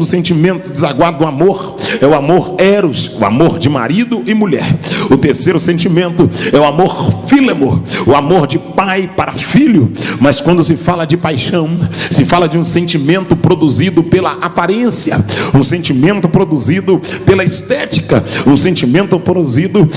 segundo sentimento desaguado do amor é o amor eros, o amor de marido e mulher. O terceiro sentimento é o amor fílemo, o amor de pai para filho. Mas quando se fala de paixão, se fala de um sentimento produzido pela aparência, um sentimento produzido pela estética, um sentimento produzido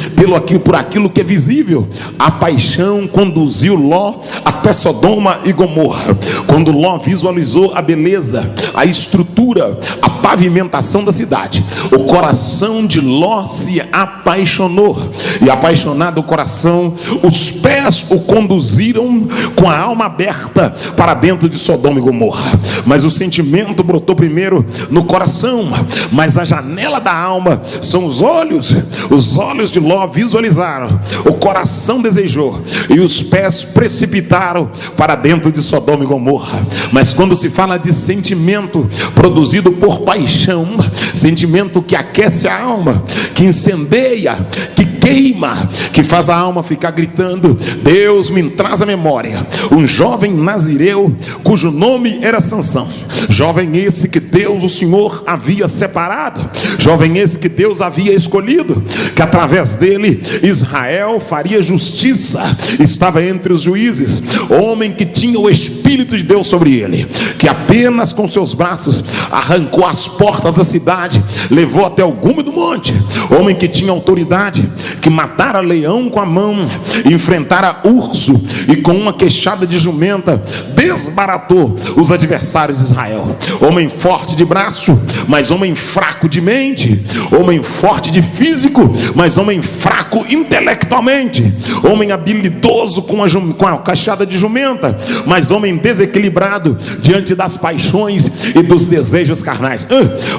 por aquilo que é visível. A paixão conduziu Ló até Sodoma e Gomorra. Quando Ló visualizou a beleza, a estrutura, a pavimentação da cidade, o coração de Ló se apaixonou, e apaixonado o coração, os pés o conduziram com a alma aberta para dentro de Sodoma e Gomorra. Mas o sentimento brotou primeiro no coração, mas a janela da alma são os olhos. Os olhos de Ló visualizaram, o coração desejou, e os pés precipitaram para dentro de Sodoma e Gomorra. Mas quando se fala de sentimento produzido por paixão, sentimento que aquece a alma, que incendeia, que queima, que faz a alma ficar gritando, Deus me traz à memória um jovem nazireu cujo nome era Sansão. Jovem esse que Deus, o Senhor, havia separado, jovem esse que Deus havia escolhido, que através dele Israel faria justiça, estava entre os juízes, homem que tinha o Espírito de Deus sobre ele, que apenas com seus braços arrancou as portas da cidade, levou até o gume do monte, homem que tinha autoridade, que matara leão com a mão, enfrentara urso, e com uma queixada de jumenta desbaratou os adversários de Israel. Homem forte de braço, mas homem fraco de mente. Homem forte de físico, mas homem fraco intelectualmente. Homem habilidoso com a queixada de jumenta, mas homem desequilibrado diante das paixões e dos desejos carnais.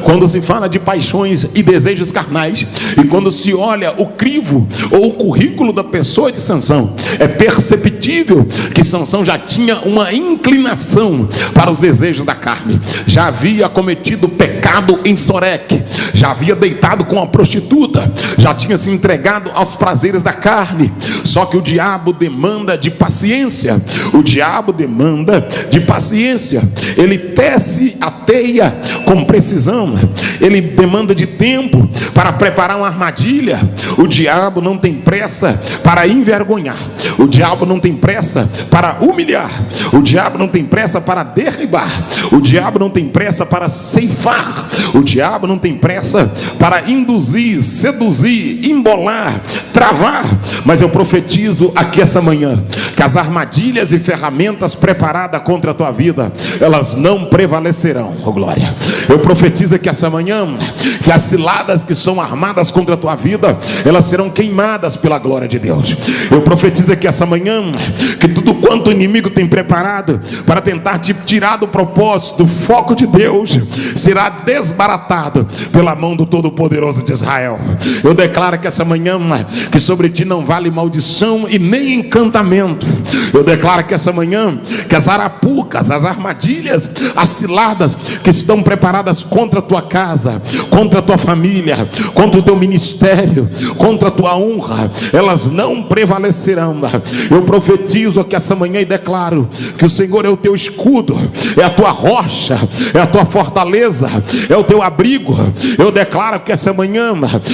Quando se fala de paixões e desejos carnais, e quando se olha o crivo ou o currículo da pessoa de Sansão, é perceptível que Sansão já tinha uma inclinação para os desejos da carne, já havia cometido pecado em Soreque, já havia deitado com a prostituta, já tinha se entregado aos prazeres da carne. Só que o diabo demanda de paciência, o diabo demanda de paciência, ele tece a teia com precisão, ele demanda de tempo para preparar uma armadilha. O diabo não tem pressa para envergonhar, o diabo não tem pressa para humilhar, o diabo não tem pressa para derribar, o diabo não tem pressa para ceifar, o diabo não tem pressa para induzir, seduzir, embolar, travar. Mas eu profetizo aqui essa manhã que as armadilhas e ferramentas preparadas contra a tua vida, elas não prevalecerão. Oh glória! Eu profetizo aqui essa manhã que as ciladas que estão armadas contra a tua vida, elas serão queimadas pela glória de Deus. Eu profetizo aqui essa manhã que tudo quanto o inimigo tem preparado para tentar te tirar do propósito, do foco de Deus, será desbaratado pela mão do Todo-Poderoso de Israel. Eu declaro que essa manhã que sobre ti não vale maldição e nem encantamento. Eu declaro que essa manhã que as arapucas, as armadilhas, as ciladas que estão preparadas contra a tua casa, contra a tua família, contra o teu ministério, contra a tua honra, elas não prevalecerão. Eu profetizo aqui essa manhã e declaro que o Senhor é o teu escudo, é a tua rocha, é a tua fortaleza, é o teu abrigo. Eu declaro que essa manhã,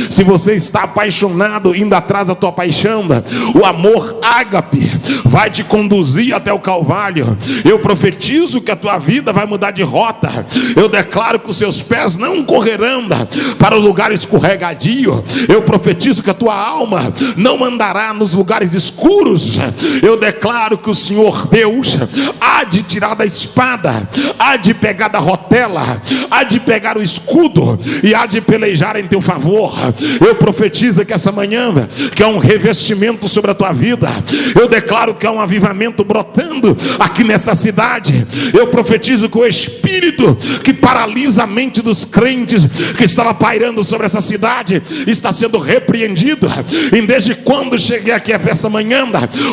se você está apaixonado, indo atrás da tua paixão, o amor ágape vai te conduzir até o Calvário. Eu profetizo que a tua vida vai mudar de rota. Eu declaro que os seus pés não correrão para o lugar escorregadio. Eu profetizo que a tua alma não andará nos lugares escuros. Eu declaro que o Senhor Deus há de tirar da espada, há de pegar da rotela, há de pegar o escudo e há de pelejar em teu favor. Eu profetizo que essa manhã que há um revestimento sobre a tua vida. Eu declaro que há um avivamento brotando aqui nesta cidade. Eu profetizo que o espírito que paralisa a mente dos crentes que estava pairando sobre essa cidade está sendo repreendido. E desde quando cheguei aqui essa manhã,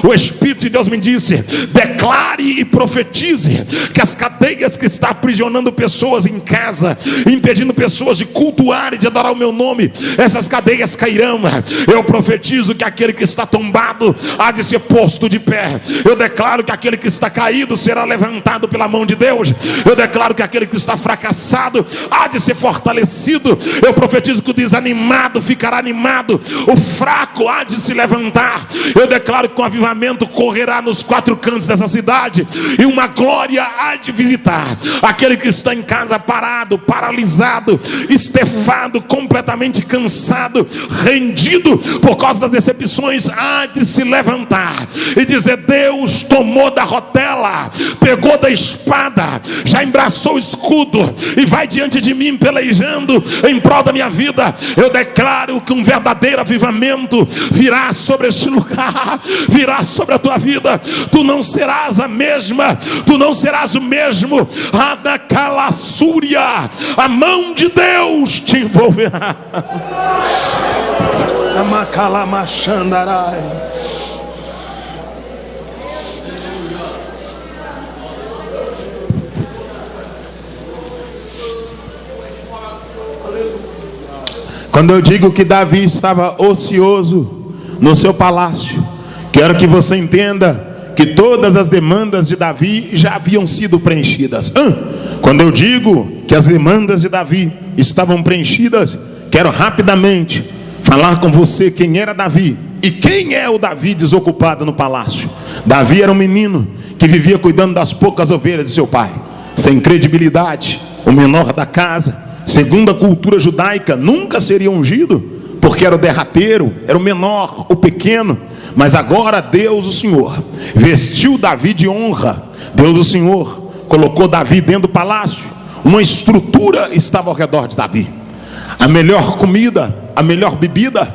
o Espírito de Deus me disse: declare e profetize que as cadeias que estão aprisionando pessoas em casa, impedindo pessoas de cultuar cultuar e de adorar o meu nome, essas cadeias cairão. Eu profetizo que aquele que está tombado há de ser posto de pé. Eu declaro que aquele que está caído será levantado pela mão de Deus. Eu declaro que aquele que está fracassado há de ser fortalecido. Eu profetizo que o desanimado ficará animado, o fraco há de se levantar. Eu declaro que o avivamento correrá nos 4 cantos dessa cidade, e uma glória há de visitar aquele que está em casa parado, paralisado, estefado, completamente cansado, rendido por causa das decepções. Há de se levantar e dizer: Deus tomou da rotela, pegou da espada, já embraçou o escudo e vai diante de mim pelejando em prol da minha vida. Eu declaro que um verdadeiro avivamento virá sobre este lugar, virá sobre a tua vida. Tu não serás a mesma, tu não serás o mesmo. Adacalassúria, a mão de Deus te envolverá. Amacalamashandarai. Quando eu digo que Davi estava ocioso no seu palácio, quero que você entenda que todas as demandas de Davi já haviam sido preenchidas. Quando eu digo que as demandas de Davi estavam preenchidas, quero rapidamente falar com você quem era Davi e quem é o Davi desocupado no palácio. Davi era um menino que vivia cuidando das poucas ovelhas de seu pai, sem credibilidade, o menor da casa. Segundo a cultura judaica, nunca seria ungido, porque era o derradeiro, era o menor, o pequeno. Mas agora Deus, o Senhor, vestiu Davi de honra. Deus, o Senhor, colocou Davi dentro do palácio. Uma estrutura estava ao redor de Davi, a melhor comida, a melhor bebida,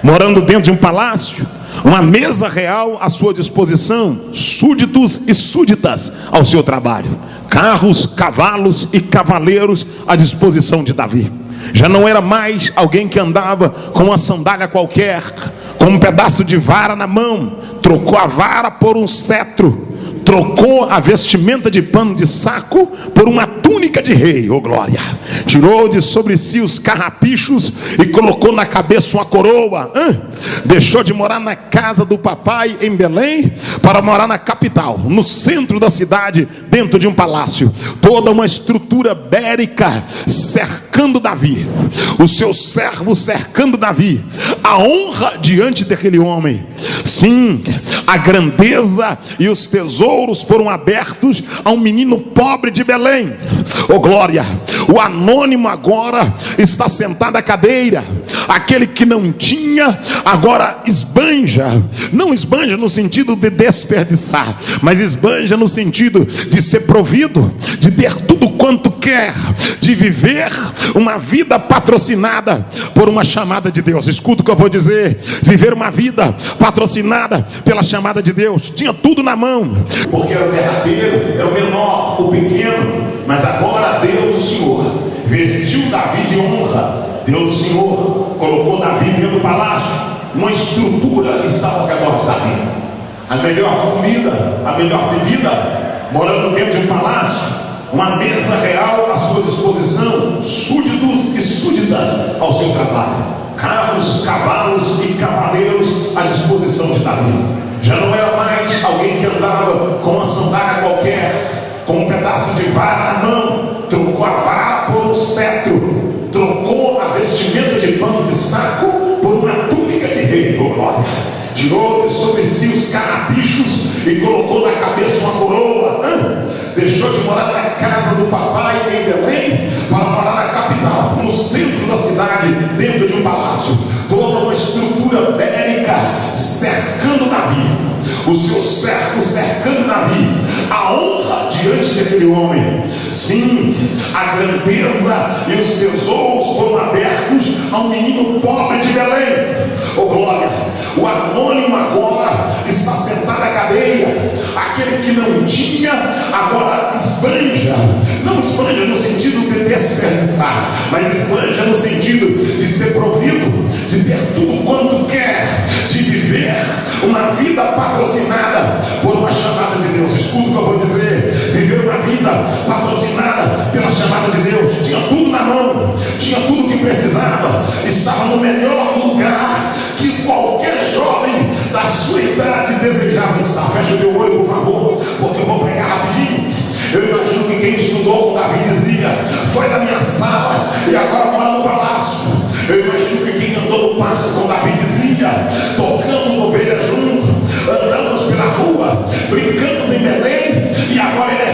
morando dentro de um palácio, uma mesa real à sua disposição, súditos e súditas ao seu trabalho, carros, cavalos e cavaleiros à disposição de Davi. Já não era mais alguém que andava com uma sandália qualquer, com um pedaço de vara na mão. Trocou a vara por um cetro, trocou a vestimenta de pano de saco por uma túnica de rei, oh glória. Tirou de sobre si os carrapichos e colocou na cabeça uma coroa. Deixou de morar na casa do papai em Belém para morar na capital, no centro da cidade, dentro de um palácio. Toda uma estrutura bérica cercando Davi, os seus servos cercando Davi, a honra diante daquele homem. Sim, a grandeza e os tesouros foram abertos a um menino pobre de Belém, oh glória. O anônimo agora está sentado à cadeira. Aquele que não tinha agora esbanja. Não esbanja no sentido de desperdiçar, mas esbanja no sentido de ser provido, de ter tudo quanto quer, de viver uma vida patrocinada por uma chamada de Deus. Escuta o que eu vou dizer: viver uma vida patrocinada pela chamada de Deus. Tinha tudo na mão, porque era o derradeiro, era o menor, o pequeno. Mas agora Deus, o Senhor, vestiu Davi de honra. Deus, o Senhor, colocou Davi dentro do palácio. Uma estrutura estava ao redor de Davi, a melhor comida, a melhor bebida, morando dentro de um palácio, uma mesa real à sua disposição, súditos e súditas ao seu trabalho, carros, cavalos e cavaleiros à disposição de Davi. Já não era mais alguém que andava com uma sandália qualquer, com um pedaço de vara na mão. Trocou a vara por um cetro, trocou a vestimenta de pano de saco por uma túnica de rei, oh glória. Tirou de sobre si os carrapichos e colocou na cabeça uma coroa. Deixou de morar na casa do papai em Belém para morar na capital, no centro da cidade, dentro de um palácio. Toda uma estrutura bélica cercando Davi, os seus servos cercando Davi, a honra diante daquele homem. Sim, a grandeza e os tesouros foram abertos a um menino pobre de Belém, oh glória. O anônimo agora está sentado à cadeira. Aquele que não tinha agora esbanja. Não esbanja no sentido de desperdiçar, mas esbanja no sentido de ser provido, de ter tudo quanto quer, de viver uma vida patrocinada por uma chamada de Deus. Deus, escuta o que eu vou dizer. Viveu uma vida patrocinada pela chamada de Deus, tinha tudo na mão, tinha tudo que precisava, estava no melhor lugar que qualquer jovem da sua idade desejava estar. Fecha o teu olho, por favor, porque eu vou pregar rapidinho. Eu imagino que quem estudou com Davi dizia: foi da minha sala e agora mora no palácio. Eu imagino que quem andou no pasto com Davi dizia: tocamos ovelhas juntos, andamos pela rua, brincamos